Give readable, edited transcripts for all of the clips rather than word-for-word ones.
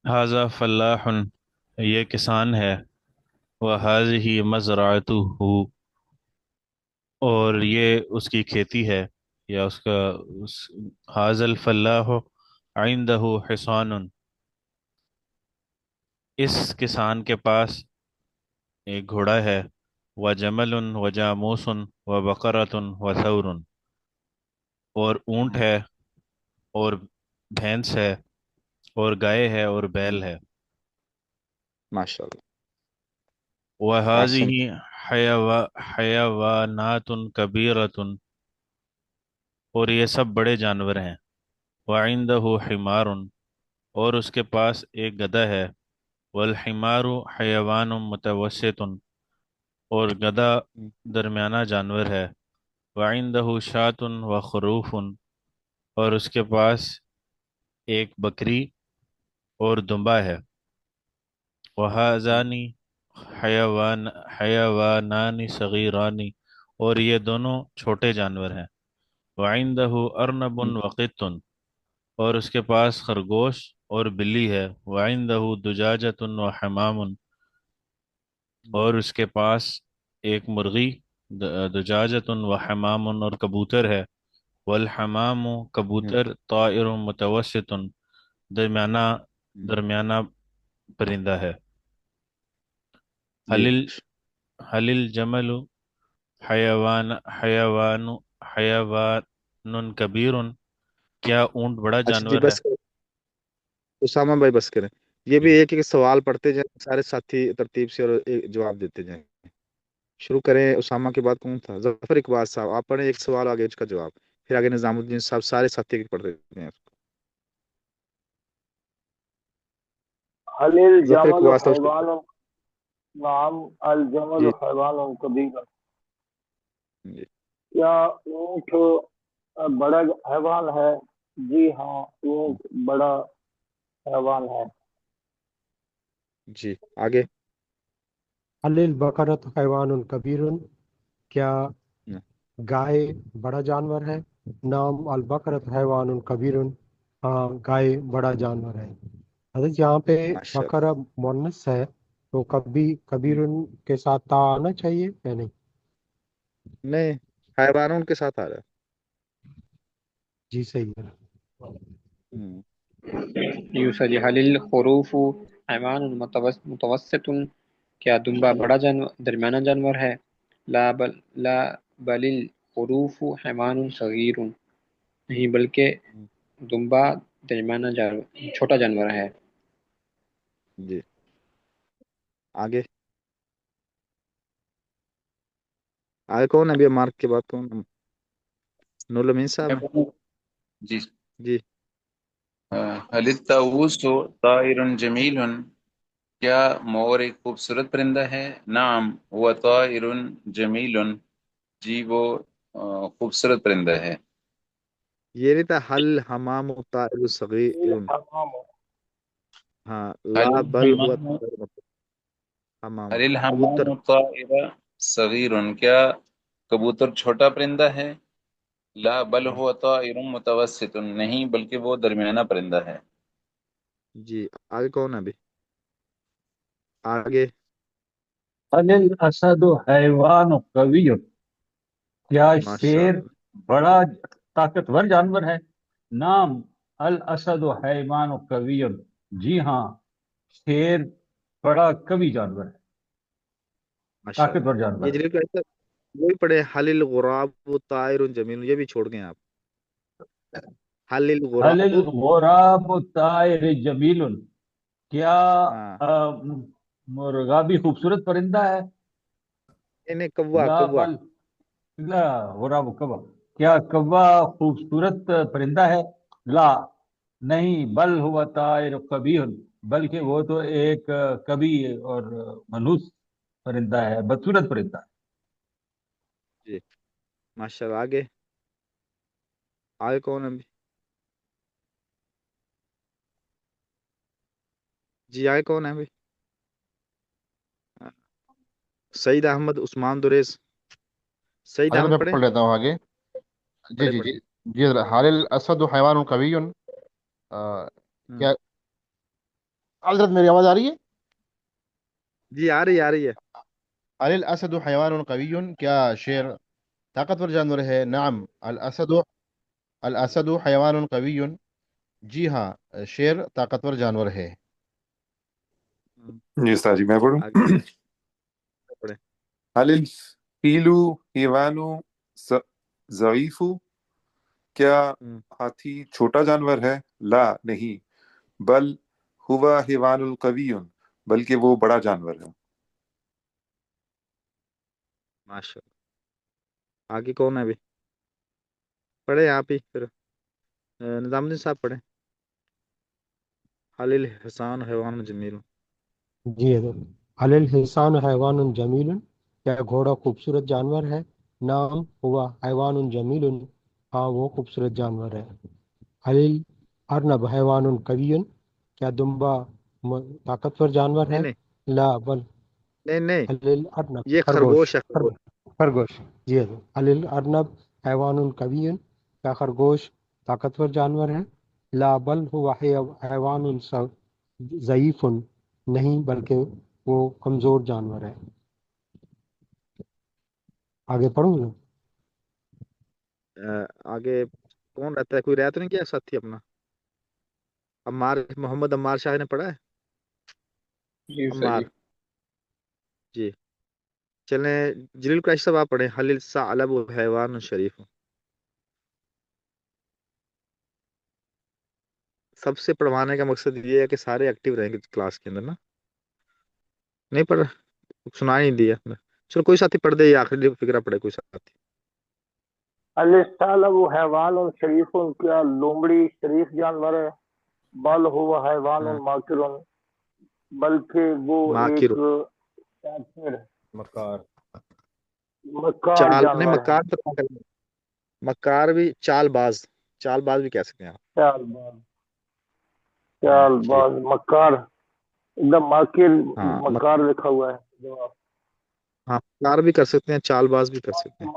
ھذا فلاح، یہ کسان ہے، وہذہ مزرعتہ، اور یہ اس کی کھیتی ہے، یا اس کا ھذا الفلاح عندہ حصان، اس کسان کے پاس ایک گھوڑا ہے، وجمل وجاموس وبقرۃ وثور، اور اونٹ ہے، اور بھینس ہے، اور گائے ہے، اور بیل ہے، ماشاء اللہ، احسنت. وَهَذِهِ حیوانات کبیرۃ، اور یہ سب بڑے جانور ہیں، وَعِندَهُ حمار، اور اس کے پاس ایک گدھا ہے، والحمار حیوان متوسط، اور گدھا درمیانہ جانور ہے، وَعِندَهُ شاة وخروف، اور اس کے پاس ایک بکری اور دمبا ہے، وَهَذَانِ حیوانان صغیران، اور یہ دونوں چھوٹے جانور ہیں، وَعِندَهُ أَرْنَبٌ وَقِطٌ، اور اس کے پاس خرگوش اور بلی ہے، وَعِندَهُ دُجَاجَةٌ وَحَمَامٌ، اور اس کے پاس ایک مرغی، دجاجۃ وحمام، اور کبوتر ہے، والحمام کبوتر طائر متوسط، درمیانہ درمیانہ پرندہ ہے، جی. حل الجمل حیوان حیوان حیوان کبیر، کیا اونٹ بڑا اچھا جی، جانور ہے؟ بس کریں. اسامہ بھائی بس کریں. یہ بھی جی ایک ایک سوال پڑھتے جائیں سارے ساتھی ترتیب سے، اور ایک جواب دیتے جائیں. شروع کریں. اسامہ کے بعد کون تھا؟ ظفر اقبال صاحب، آپ پڑھیں ایک سوال، آگے اس کا جواب. پھر آگے نظام الدین صاحب، سارے ساتھی ایک پڑھتے ہیں. هل ظفر الجمل اقبال صاحب. حيوان؟ نعم، الجمل جی حيوان كبير. جی کیا اونٹ بڑا حیوان ہے؟ جی ہاں، اونٹ بڑا حیوان ہے. جی آگے. هل البقرۃ حیوان کبیر، کیا گائے بڑا جانور ہے؟ نعم البقرۃ حیوان کبیر، ہاں گائے بڑا جانور ہے. حضرت یہاں پہ ماشاء بقرہ مونس ہے، تو کبھی کبیر اللہ. کے ساتھ تا آنا چاہیے یا نہیں؟ نہیں، حیوانوں کے ساتھ آ رہا جی صحیح ہے. ہے. یوسف جی، هل الخروف حیوان متوسط، کیا دمبا بڑا درمیانہ جانور ہے؟ لا بل الخروف حیوان صغیر، نہیں بلکہ دمبا درمیانہ چھوٹا جانور ہے. جی آگے. آگے کون ہے ابھی مارک کے بعد کون؟ نور الامین صاحب ہیں. جی. جی هل الطاووس طائر جمیل، کیا مور ایک خوبصورت پرندہ ہے؟ نعم وہ طائر جمیل، جی وہ خوبصورت پرندہ ہے. یہ نہیں تھا حل حمام طائر صغیر؟ الحمام. ہاں، هل لا بل ہوا الحمام طائر حمام هل کبوتر. الحمام طائر صغیر، کیا کبوتر چھوٹا پرندہ ہے؟ لا بل هو طائر متوسط، نہیں بلکہ وہ درمیانہ پرندہ ہے. جی آگے کون ہے ابھی؟ آگے. هل الاسد حیوان قوی، کیا ماشاء شیر اللہ. بڑا طاقتور جانور ہے؟ نعم الاسد حیوان قوی، جی ہاں شیر بڑا قوی جانور ہے، ماشاء اللہ. طاقتور جانور یہ ہے. جنہیں کو ایسا وہی پڑھے حل الغراب طائر جمیل، یہ بھی چھوڑ گئے آپ. حل حل الغراب. الغراب طائر جمیل، کیا ہاں مرغا بھی خوبصورت پرندہ ہے؟ نہیں کوا لا کوا. بل لا غراب کبا، کیا کوا خوبصورت پرندہ ہے؟ لا نہیں، بل ہوا طائر قبیح، بلکہ وہ تو ایک کبھی اور منحوس پرندہ ہے، بدصورت پرندہ ہے. جی ماشاء اللہ. آگے. آگے کون ہے ابھی؟ جی آگے کون ہے ابھی؟ سعید احمد عثمان دریس. سعید حضرت احمد میں پڑھے پڑھ لیتا ہوں آگے. جی پڑھے جی پڑھے. جی. جی حضرت، حال الاسد حیوان قوی، ہوں. کیا حضرت میری آواز آ رہی ہے؟ جی آ رہی ہے. الل اسد حیوان قوی، کیا شیر طاقتور جانور ہے؟ نعم الاسد حیوان قوی، جی ہاں شیر طاقتور جانور ہے. جی استاد جی میں پڑھوں. آگے پڑھیں. هل الفیل حیوان ضعیف، کیا ہاتھی چھوٹا جانور ہے؟ لا نہیں، بل ہوا حیوان القوی، بلکہ وہ بڑا جانور ہے. ماشاء اللہ. آگے کون ہے ابھی؟ پڑھے آپ ہی پھر. نظام الدین صاحب پڑھیں. حل الحسان حیوان جمیل. جی حضرت. حل الحسان حیوان جمیل، کیا گھوڑا خوبصورت جانور ہے؟ نعم ہوا حیوان جمیل، ہاں وہ خوبصورت جانور ہے. حل الارنب حیوان قوی، کیا دمبا طاقتور جانور نہیں ہے؟ نہیں لا بل نہیں، حل الارنب یہ خرگوش. خرگوش ہے، خرگوش. خرگوش. جی حضرت. حل الارنب حیوان قوی، کیا خرگوش طاقتور جانور ہے؟ لا بل ہوا حیوان ضعیف، نہیں بلکہ وہ کمزور جانور ہے. آگے پڑھوں گا. آگے کون رہتا ہے؟ کوئی رہتا نہیں کیا ساتھی اپنا؟ محمد عمار شاہ نے پڑھا ہے. جی استاد عمار جی. جی. چلیں جلیل قریشی صاحب آپ پڑھیں. حل الثعلب حیوان شریف. سب سے پڑھوانے کا مقصد یہ ہے کہ سارے ایکٹیو رہیں گے کلاس کے اندر نا. نہیں پڑھ سنا ہی نہیں دیا. چلو کوئی ساتھی پڑھ دے، یہ آخری فکرہ پڑھے کوئی ساتھی. الثعلب حیوان شریف، کیا لومڑی شریف جانور ہے؟ بل ہوا حیوان ہاں ماکر، بلکہ وہ ماکر. ایک کافر مکار. مکار چال نہیں، جانور ہے. مکار تو کیا کریں؟ مکار بھی چال باز، چال باز بھی کہہ سکتے ہیں آپ. چال باز، چال جی باز مکار، ایک دم ماکر ہاں مکار لکھا ہوا ہے جواب. ہاں مکار بھی کر سکتے ہیں، چال باز بھی کر سکتے ہیں.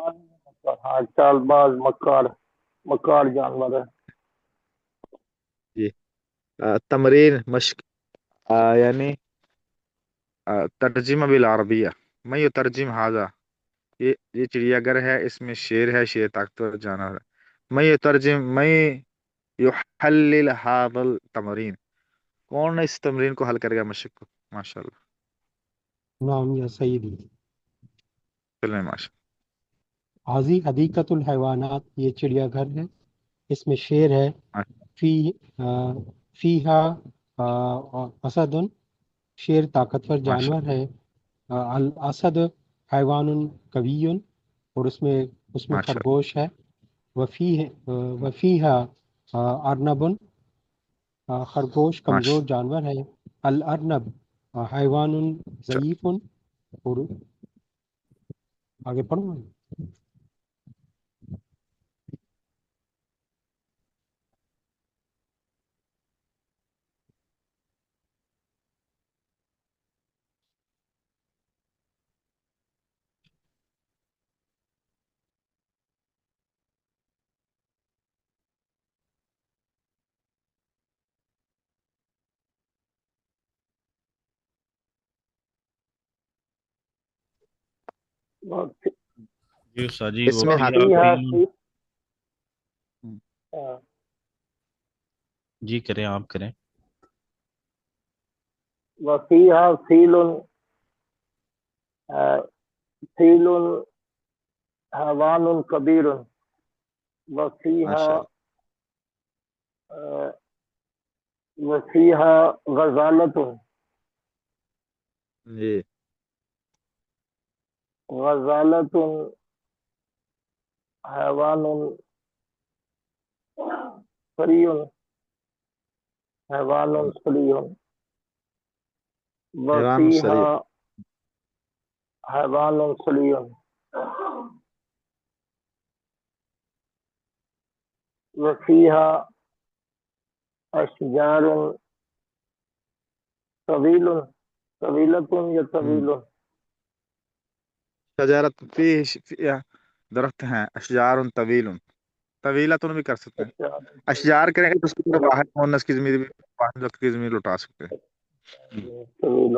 ہاں چال باز مکار، مکار جانور ہے. جی. تمرین مشق، یعنی ترجمہ بالعربیہ. میں یہ ترجم حاضہ، یہ چڑیا گھر ہے، اس میں شیر ہے، شیر طاقتور جانور ہے. میں یہ ترجم میں یحلل هذا التمرین. کون اس تمرین کو حل کرے گا؟ مشق کو. ماشاء اللہ. نعم یا سیدی. چلیں ماشاء حاضی حدیقت الحیوانات، یہ چڑیا گھر ہے، اس میں شیر ہے. اللہ. فی فیہا اسد، شیر طاقتور ماشاء جانور ہے. الاسد حیوان قوی، اور اس میں ماشاء خرگوش ہے. وفیہا ارنب، خرگوش کمزور ماشاء جانور ہے. الارنب حیوان ضعیف، اور آگے پڑھوں گا. جی استاد جی اس وہ میں فیہا وفیہا فیل. جی کریں آپ کریں. وفیہا فیل، فیل حیوان کبیر. وفیہا ماشاء اللہ. وفیہا غزالت، جی غزالت حیوان سری، حیوان سری. حیوان وفیہا سریع. حیوان سری. وفیہا اشجار طویل، طویلت یا طویل. شجرت فی درخت ہیں، اشجار طویل. طویلتن بھی کر سکتے ہیں. اشجار کریں گے تو اس کو واحد مؤنث کی ضمیر بھی واحد مذکر کی ضمیر لوٹا سکتے ہیں. طويل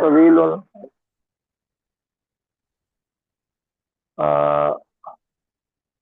طويل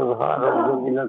أزهار جميلة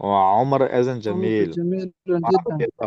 وعمر اذن عمرك جميل جميل جدا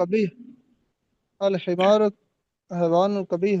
قبيح الحمار حيوان قبيح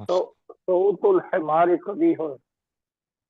صوت الحمار قبيح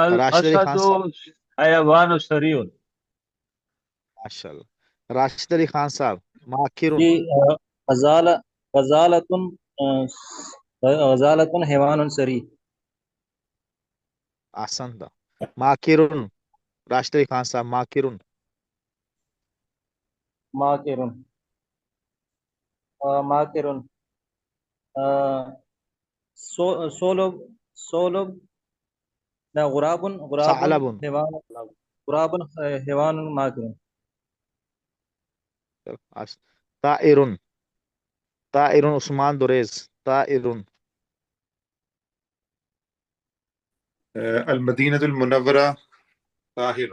راشد علی خان الاسد صاحب، حیوان سریع. ماشاءاللہ. راشد علی خان صاحب، ماکرن. جی غزالۃ غزالۃ حیوان سری. احسن تھا. ماکرن، راشد علی خان صاحب، ماکرن. ماکرن ماکرن سولب سولب لا غراب ثعلب. حیوان غراب حیوان ماکرن. طائرن، طائرن عثمان دوریز، طائرن. المدینة المنورة طاہر.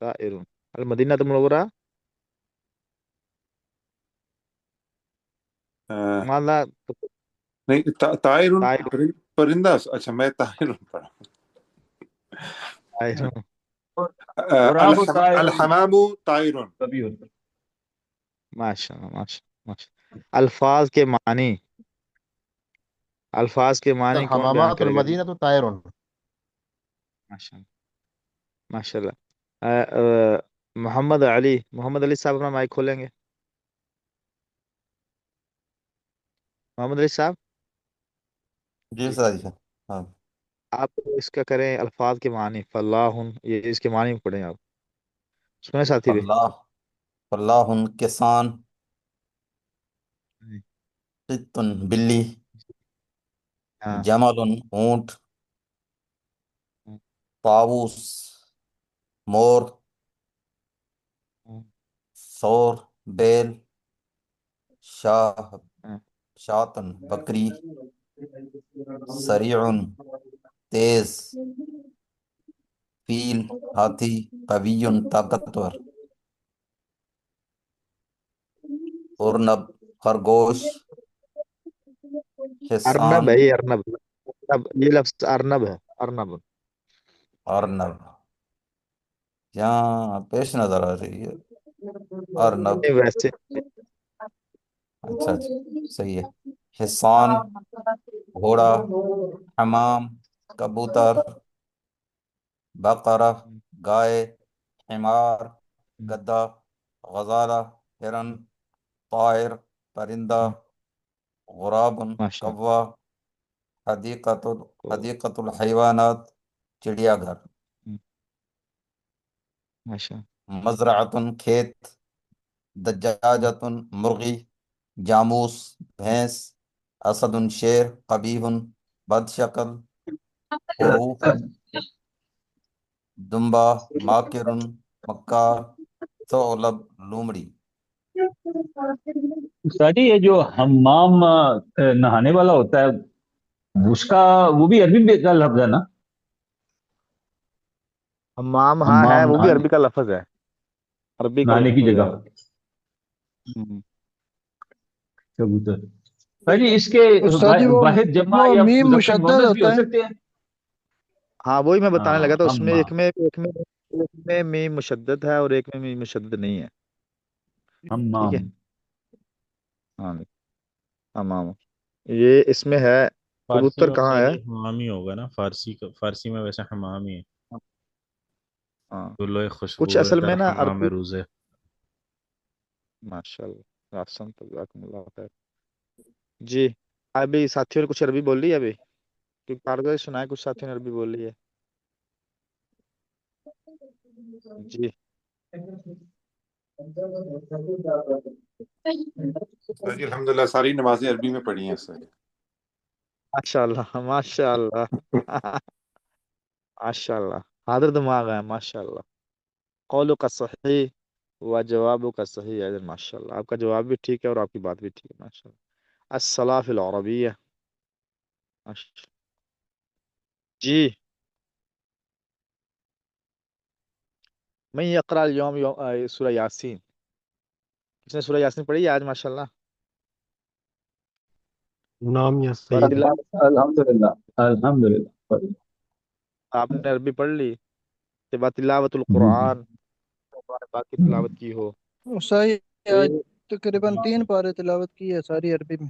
طائرن. المدینہ المنورہ مالا. نہیں طائر طائر، پرندہ. اچھا میں طاہر پڑھا. طائرن. غراب طائر الحمام طائر. کبھی. ماشاء اللہ، ماشاء اللہ، ماشاء اللہ. الفاظ کے معنی، الفاظ کے معنی کون بیان الحمامات کرے گا؟ المدینہ طائر. ماشاء اللہ، ماشاء اللہ. محمد علی، محمد علی صاحب اپنا مائک کھولیں گے؟ محمد علی صاحب، جی سر جی ہاں. آپ اس کا کریں الفاظ کے معنی. فلاح، یہ اس کے معنی میں پڑھیں آپ. سنیں ساتھی بھی. فلاح فلاح کسان. قط بلی. ہاں. جمل اونٹ. طاووس مور. ثور بیل. شاہ شاطن بکری. سریع تیز. فیل ہاتھی. قوی طاقتور. ارنب خرگوش. حصان ارنب ہے، یہ ارنب، یہ لفظ ارنب ہے، ارنب. ارنب یہاں پیش نظر آ رہی ہے ارنب. نہیں، ویسے اچھا اچھا صحیح ہے. حصان گھوڑا. حمام کبوتر. بقرہ گائے. حمار گدھا. غزالہ ہرن. طائر پرندہ. غراب ماشاء کوا. حدیقۃ الحیوانات چڑیا گھر. ماشاء مزرعۃ کھیت. دجاجۃ مرغی. جاموس بھینس. اسد شیر. قبیح بد شکل. خروف دمبا. ماکر مکار. ثعلب لومڑی. استاد جی، یہ جو حمام نہانے والا ہوتا ہے اس کا وہ بھی عربی میں کا لفظ ہے نا؟ حمام، ہاں ہے، حمام وہ بھی عربی کا لفظ ہے، عربی کا نہانے کی لفظ جگہ. ہے. کبوتر. جی اس کے استاد جی واحد جمع وہ یا میم مذکر مشدد مؤنث بھی ہوتا ہو ہے. سکتے ہیں. ہاں وہی میں بتانے لگا تھا، اس میں حمام ایک میں میم مشدد ہے اور ایک میں میم مشدد نہیں ہے. ٹھیک حمام. ہے. ہاں حمام، یہ اس میں ہے. فارسی کبوتر میں کہاں استاد ہے؟ جی حمام ہی ہوگا نا، فارسی میں ویسے حمام ہی ہے. ہاں گلوئے کچھ خوشبو اصل در میں نا حمام عربی. روزے. ماشاء اللہ، احسن، جزاکم اللہ خیر. جی ابھی ساتھیوں نے کچھ عربی بول لی ہے ابھی؟ کیونکہ کارگو سنائے کچھ ساتھیوں نے عربی بول لی ہے. جی جی الحمدللہ ساری نمازیں عربی میں پڑھی ہیں سر. ماشاء اللہ، ماشاء اللہ. ماشاء اللہ، حاضر دماغ ہے، ماشاء اللہ. قولو کا صحیح و جوابو کا صحیح ہے. ماشاء اللہ، آپ کا جواب بھی ٹھیک ہے اور آپ کی بات بھی ٹھیک ہے. ماشاء اللہ. الصلاة فی العربیہ. جی میں یقرأ اليوم سورہ یاسین. کس نے سورہ یاسین پڑھی ہے آج؟ ماشاء اللہ. نام یا سید. الحمدللہ الحمدللہ. آپ نے عربی پڑھ لی؟ تلاوت القرآن، قرآن پاک کی تلاوت کی ہو صحیح، تو آج یہ تقریباً 3 پارے تلاوت کی ہے ساری عربی میں.